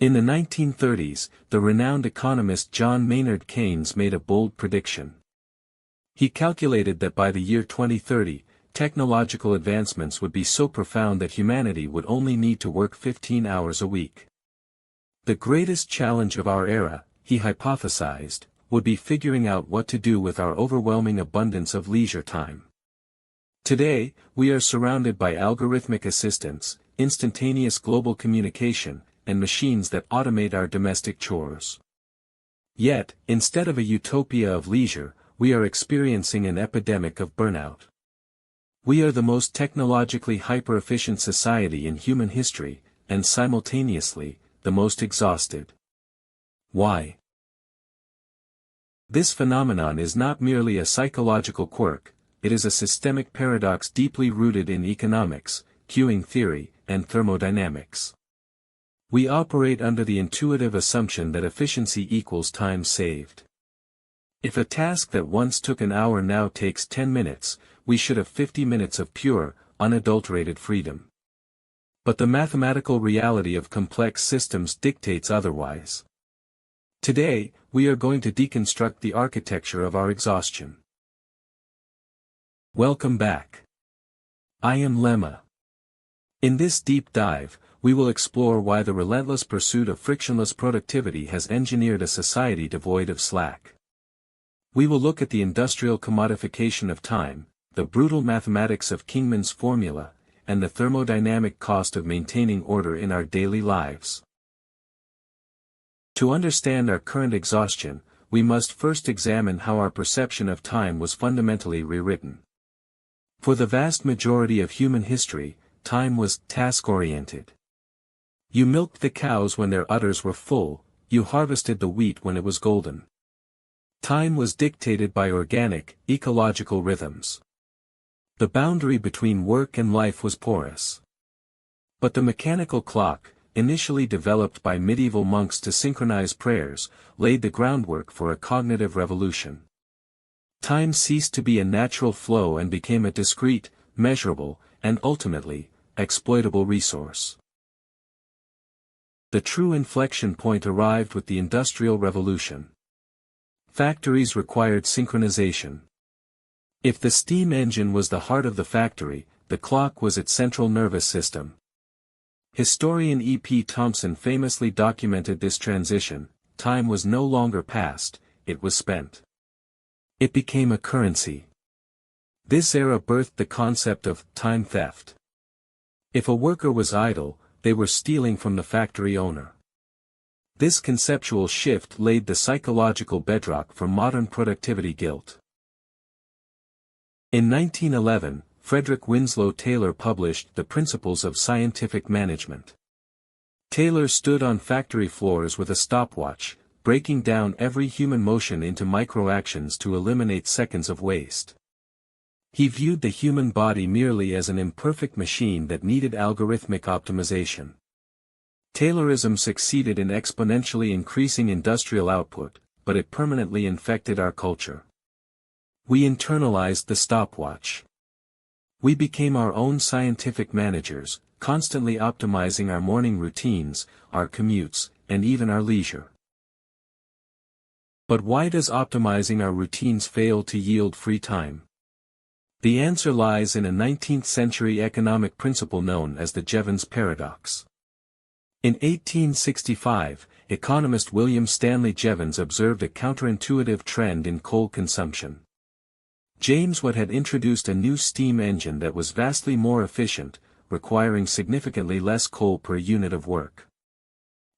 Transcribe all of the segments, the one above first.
In the 1930s, the renowned economist John Maynard Keynes made a bold prediction. He calculated that by the year 2030, technological advancements would be so profound that humanity would only need to work 15 hours a week. The greatest challenge of our era, he hypothesized, would be figuring out what to do with our overwhelming abundance of leisure time. Today, we are surrounded by algorithmic assistants, instantaneous global communication, and machines that automate our domestic chores. Yet, instead of a utopia of leisure, we are experiencing an epidemic of burnout. We are the most technologically hyper-efficient society in human history, and simultaneously, the most exhausted. Why? This phenomenon is not merely a psychological quirk, it is a systemic paradox deeply rooted in economics, queuing theory, and thermodynamics. We operate under the intuitive assumption that efficiency equals time saved. If a task that once took an hour now takes 10 minutes, we should have 50 minutes of pure, unadulterated freedom. But the mathematical reality of complex systems dictates otherwise. Today, we are going to deconstruct the architecture of our exhaustion. Welcome back. I am Lemma. In this deep dive, we will explore why the relentless pursuit of frictionless productivity has engineered a society devoid of slack. We will look at the industrial commodification of time, the brutal mathematics of Kingman's formula, and the thermodynamic cost of maintaining order in our daily lives. To understand our current exhaustion, we must first examine how our perception of time was fundamentally rewritten. For the vast majority of human history, time was task-oriented. You milked the cows when their udders were full, you harvested the wheat when it was golden. Time was dictated by organic, ecological rhythms. The boundary between work and life was porous. But the mechanical clock, initially developed by medieval monks to synchronize prayers, laid the groundwork for a cognitive revolution. Time ceased to be a natural flow and became a discrete, measurable, and ultimately, exploitable resource. The true inflection point arrived with the Industrial Revolution. Factories required synchronization. If the steam engine was the heart of the factory, the clock was its central nervous system. Historian E. P. Thompson famously documented this transition: time was no longer past, it was spent. It became a currency. This era birthed the concept of time theft. If a worker was idle, they were stealing from the factory owner. This conceptual shift laid the psychological bedrock for modern productivity guilt. In 1911, Frederick Winslow Taylor published The Principles of Scientific Management. Taylor stood on factory floors with a stopwatch, breaking down every human motion into microactions to eliminate seconds of waste. He viewed the human body merely as an imperfect machine that needed algorithmic optimization. Taylorism succeeded in exponentially increasing industrial output, but it permanently infected our culture. We internalized the stopwatch. We became our own scientific managers, constantly optimizing our morning routines, our commutes, and even our leisure. But why does optimizing our routines fail to yield free time? The answer lies in a 19th-century economic principle known as the Jevons Paradox. In 1865, economist William Stanley Jevons observed a counterintuitive trend in coal consumption. James Watt had introduced a new steam engine that was vastly more efficient, requiring significantly less coal per unit of work.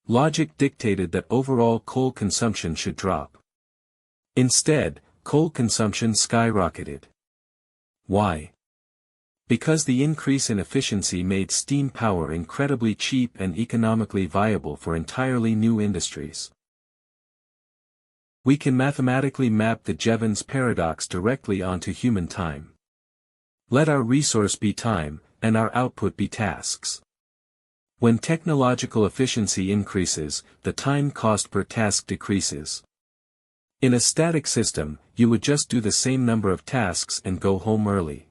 Logic dictated that overall coal consumption should drop. Instead, coal consumption skyrocketed. Why? Because the increase in efficiency made steam power incredibly cheap and economically viable for entirely new industries. We can mathematically map the Jevons paradox directly onto human time. Let our resource be time, and our output be tasks. When technological efficiency increases, the time cost per task decreases. In a static system, you would just do the same number of tasks and go home early.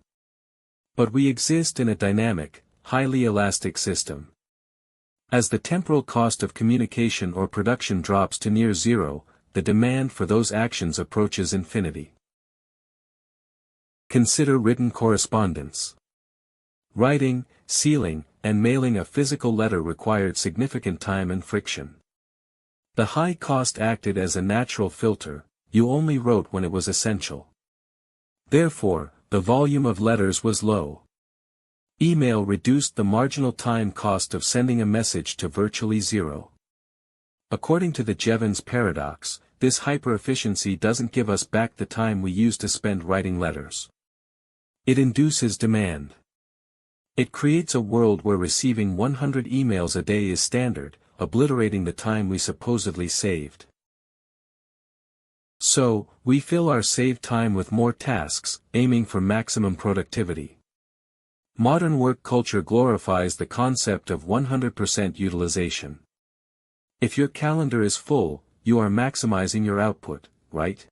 But we exist in a dynamic, highly elastic system. As the temporal cost of communication or production drops to near zero, the demand for those actions approaches infinity. Consider written correspondence. Writing, sealing, and mailing a physical letter required significant time and friction. The high cost acted as a natural filter, you only wrote when it was essential. Therefore, the volume of letters was low. Email reduced the marginal time cost of sending a message to virtually zero. According to the Jevons Paradox, this hyper-efficiency doesn't give us back the time we used to spend writing letters. It induces demand. It creates a world where receiving 100 emails a day is standard, obliterating the time we supposedly saved. So, we fill our saved time with more tasks, aiming for maximum productivity. Modern work culture glorifies the concept of 100% utilization. If your calendar is full, you are maximizing your output, right?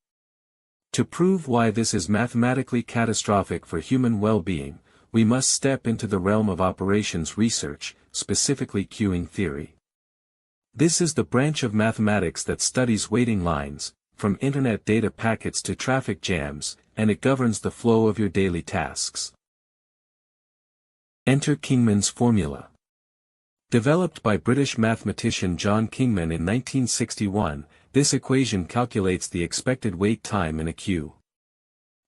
To prove why this is mathematically catastrophic for human well-being, we must step into the realm of operations research, specifically queuing theory. This is the branch of mathematics that studies waiting lines, from internet data packets to traffic jams, and it governs the flow of your daily tasks. Enter Kingman's formula. Developed by British mathematician John Kingman in 1961, this equation calculates the expected wait time in a queue.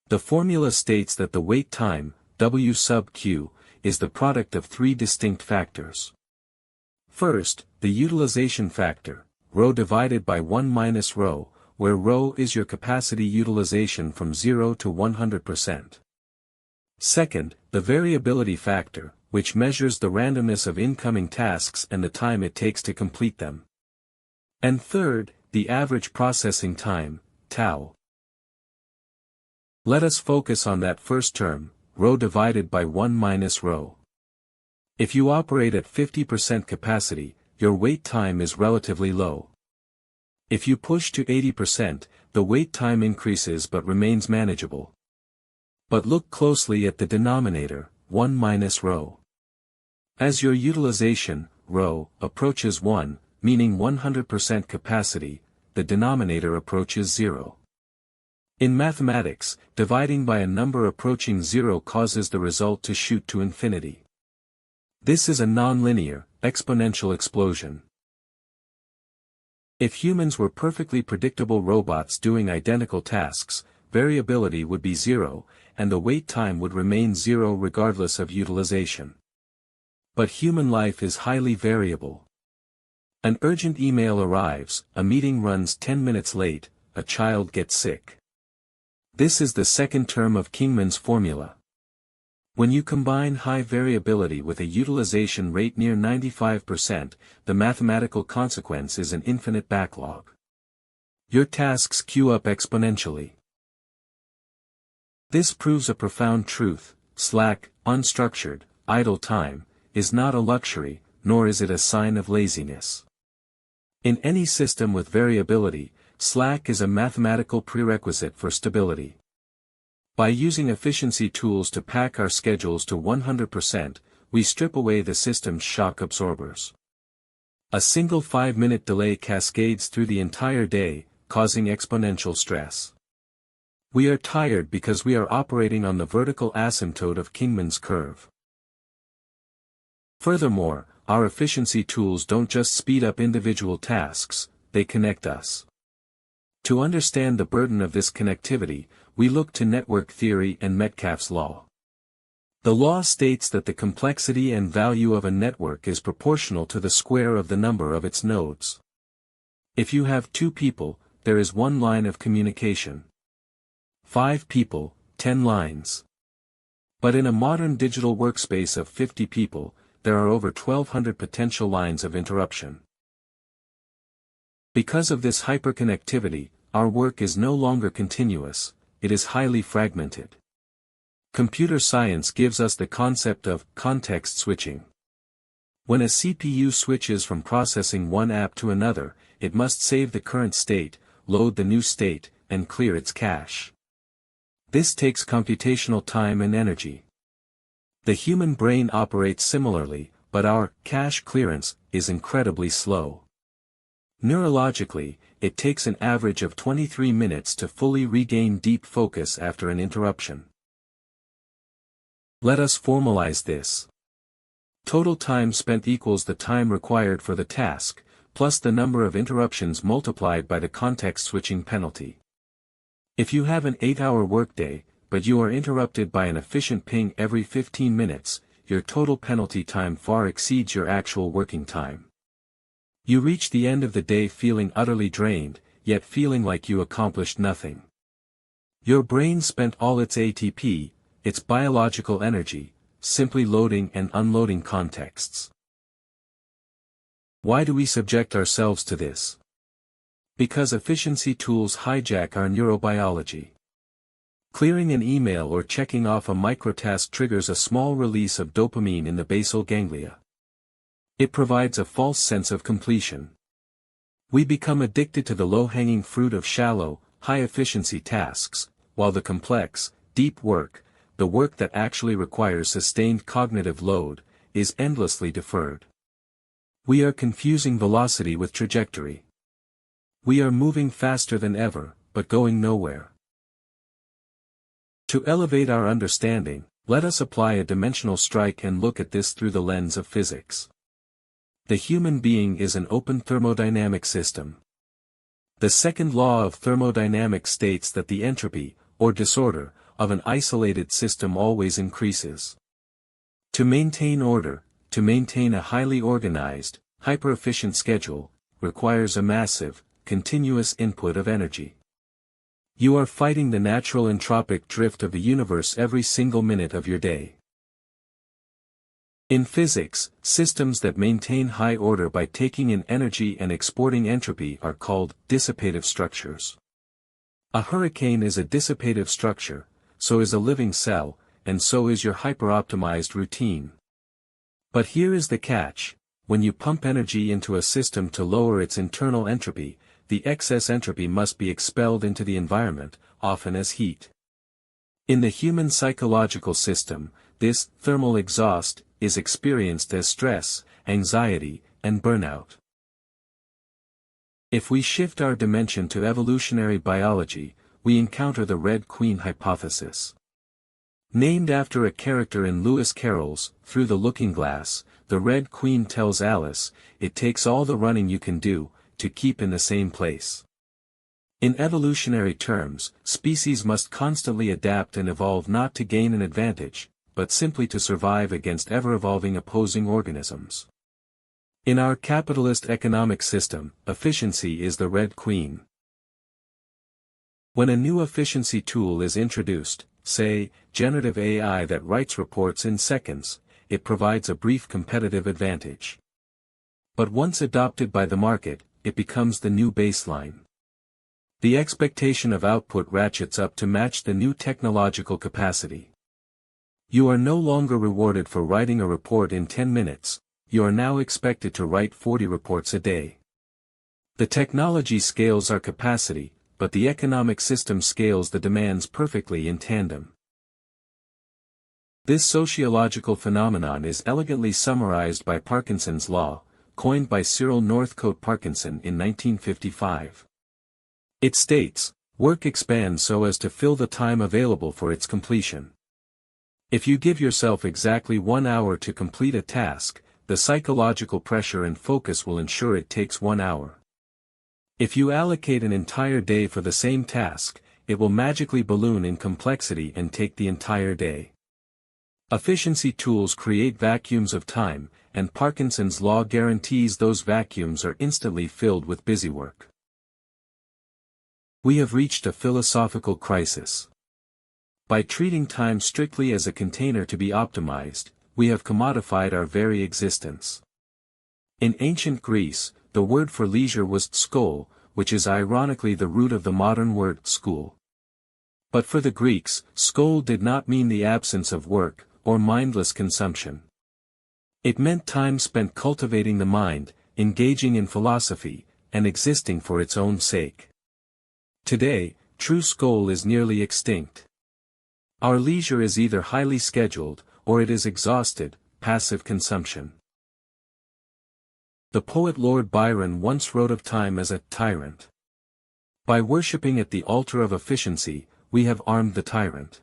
The formula states that the wait time, W sub q, is the product of three distinct factors. First, the utilization factor, rho divided by 1 minus rho, where rho is your capacity utilization from 0 to 100%. Second, the variability factor, which measures the randomness of incoming tasks and the time it takes to complete them. And third, the average processing time, tau. Let us focus on that first term, rho divided by 1 minus rho. If you operate at 50% capacity, your wait time is relatively low. If you push to 80%, the wait time increases but remains manageable. But look closely at the denominator, 1 minus rho. As your utilization, rho, approaches 1, meaning 100% capacity, the denominator approaches 0. In mathematics, dividing by a number approaching 0 causes the result to shoot to infinity. This is a nonlinear, exponential explosion. If humans were perfectly predictable robots doing identical tasks, variability would be 0, and the wait time would remain 0 regardless of utilization. But human life is highly variable. An urgent email arrives, a meeting runs 10 minutes late, a child gets sick. This is the second term of Kingman's formula. When you combine high variability with a utilization rate near 95%, the mathematical consequence is an infinite backlog. Your tasks queue up exponentially. This proves a profound truth: slack, unstructured, idle time, is not a luxury, nor is it a sign of laziness. In any system with variability, slack is a mathematical prerequisite for stability. By using efficiency tools to pack our schedules to 100%, we strip away the system's shock absorbers. A single 5-minute delay cascades through the entire day, causing exponential stress. We are tired because we are operating on the vertical asymptote of Kingman's curve. Furthermore, our efficiency tools don't just speed up individual tasks, they connect us. To understand the burden of this connectivity, we look to network theory and Metcalfe's law. The law states that the complexity and value of a network is proportional to the square of the number of its nodes. If you have 2 people, there is 1 line of communication. 5 people, 10 lines. But in a modern digital workspace of 50 people, there are over 1,200 potential lines of interruption. Because of this hyperconnectivity, our work is no longer continuous, it is highly fragmented. Computer science gives us the concept of context switching. When a CPU switches from processing one app to another, it must save the current state, load the new state, and clear its cache. This takes computational time and energy. The human brain operates similarly, but our cache clearance is incredibly slow. Neurologically, it takes an average of 23 minutes to fully regain deep focus after an interruption. Let us formalize this. Total time spent equals the time required for the task, plus the number of interruptions multiplied by the context-switching penalty. If you have an 8-hour workday, but you are interrupted by an efficient ping every 15 minutes, your total penalty time far exceeds your actual working time. You reach the end of the day feeling utterly drained, yet feeling like you accomplished nothing. Your brain spent all its ATP, its biological energy, simply loading and unloading contexts. Why do we subject ourselves to this? Because efficiency tools hijack our neurobiology. Clearing an email or checking off a microtask triggers a small release of dopamine in the basal ganglia. It provides a false sense of completion. We become addicted to the low-hanging fruit of shallow, high-efficiency tasks, while the complex, deep work, the work that actually requires sustained cognitive load, is endlessly deferred. We are confusing velocity with trajectory. We are moving faster than ever, but going nowhere. To elevate our understanding, let us apply a dimensional strike and look at this through the lens of physics. The human being is an open thermodynamic system. The second law of thermodynamics states that the entropy, or disorder, of an isolated system always increases. To maintain order, to maintain a highly organized, hyper-efficient schedule, requires a massive, continuous input of energy. You are fighting the natural entropic drift of the universe every single minute of your day. In physics, systems that maintain high order by taking in energy and exporting entropy are called dissipative structures. A hurricane is a dissipative structure, so is a living cell, and so is your hyper-optimized routine. But here is the catch: when you pump energy into a system to lower its internal entropy, the excess entropy must be expelled into the environment, often as heat. In the human psychological system, this thermal exhaust is experienced as stress, anxiety, and burnout. If we shift our dimension to evolutionary biology, we encounter the Red Queen hypothesis. Named after a character in Lewis Carroll's Through the Looking Glass, the Red Queen tells Alice, "It takes all the running you can do, to keep in the same place." In evolutionary terms, species must constantly adapt and evolve not to gain an advantage, but simply to survive against ever-evolving opposing organisms. In our capitalist economic system, efficiency is the Red Queen. When a new efficiency tool is introduced, say, generative AI that writes reports in seconds, it provides a brief competitive advantage. But once adopted by the market, it becomes the new baseline. The expectation of output ratchets up to match the new technological capacity. You are no longer rewarded for writing a report in 10 minutes, you are now expected to write 40 reports a day. The technology scales our capacity, but the economic system scales the demands perfectly in tandem. This sociological phenomenon is elegantly summarized by Parkinson's law, coined by Cyril Northcote Parkinson in 1955. It states, work expands so as to fill the time available for its completion. If you give yourself exactly 1 hour to complete a task, the psychological pressure and focus will ensure it takes 1 hour. If you allocate an entire day for the same task, it will magically balloon in complexity and take the entire day. Efficiency tools create vacuums of time, and Parkinson's law guarantees those vacuums are instantly filled with busywork. We have reached a philosophical crisis. By treating time strictly as a container to be optimized, we have commodified our very existence. In ancient Greece, the word for leisure was skol, which is ironically the root of the modern word school. But for the Greeks, skol did not mean the absence of work, or mindless consumption. It meant time spent cultivating the mind, engaging in philosophy, and existing for its own sake. Today, true skol is nearly extinct. Our leisure is either highly scheduled, or it is exhausted, passive consumption. The poet Lord Byron once wrote of time as a tyrant. By worshipping at the altar of efficiency, we have armed the tyrant.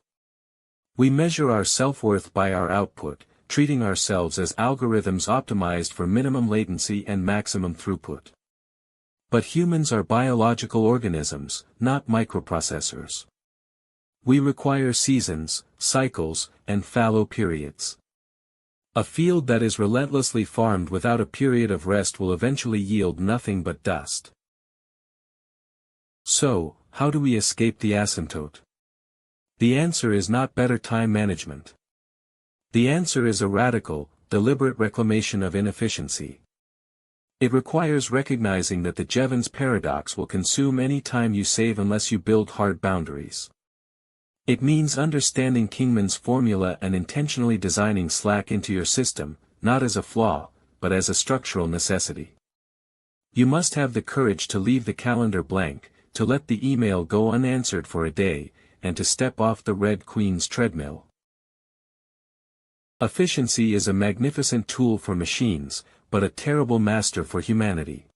We measure our self-worth by our output, treating ourselves as algorithms optimized for minimum latency and maximum throughput. But humans are biological organisms, not microprocessors. We require seasons, cycles, and fallow periods. A field that is relentlessly farmed without a period of rest will eventually yield nothing but dust. So, how do we escape the asymptote? The answer is not better time management. The answer is a radical, deliberate reclamation of inefficiency. It requires recognizing that the Jevons Paradox will consume any time you save unless you build hard boundaries. It means understanding Kingman's formula and intentionally designing slack into your system, not as a flaw, but as a structural necessity. You must have the courage to leave the calendar blank, to let the email go unanswered for a day, and to step off the Red Queen's treadmill. Efficiency is a magnificent tool for machines, but a terrible master for humanity.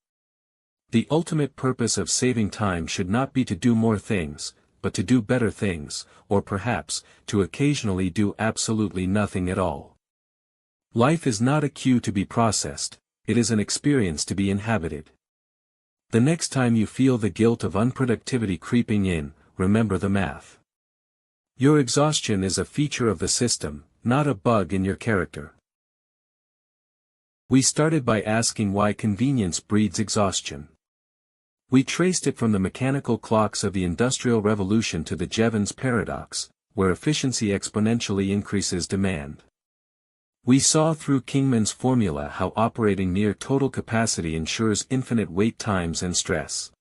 The ultimate purpose of saving time should not be to do more things, but to do better things, or perhaps, to occasionally do absolutely nothing at all. Life is not a queue to be processed, it is an experience to be inhabited. The next time you feel the guilt of unproductivity creeping in, remember the math. Your exhaustion is a feature of the system, not a bug in your character. We started by asking why convenience breeds exhaustion. We traced it from the mechanical clocks of the Industrial Revolution to the Jevons Paradox, where efficiency exponentially increases demand. We saw through Kingman's formula how operating near total capacity ensures infinite wait times and stress.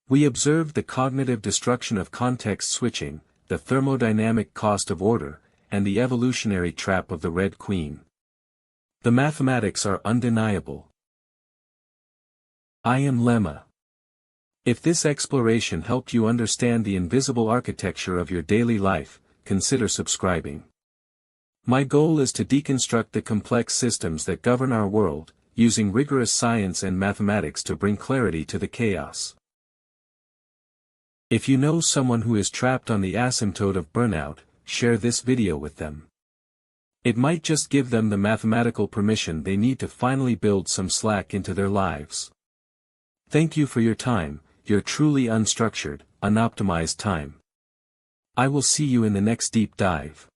We observed the cognitive destruction of context switching, the thermodynamic cost of order, and the evolutionary trap of the Red Queen. The mathematics are undeniable. I am Lemma. If this exploration helped you understand the invisible architecture of your daily life, consider subscribing. My goal is to deconstruct the complex systems that govern our world, using rigorous science and mathematics to bring clarity to the chaos. If you know someone who is trapped on the asymptote of burnout, share this video with them. It might just give them the mathematical permission they need to finally build some slack into their lives. Thank you for your time, your truly unstructured, unoptimized time. I will see you in the next deep dive.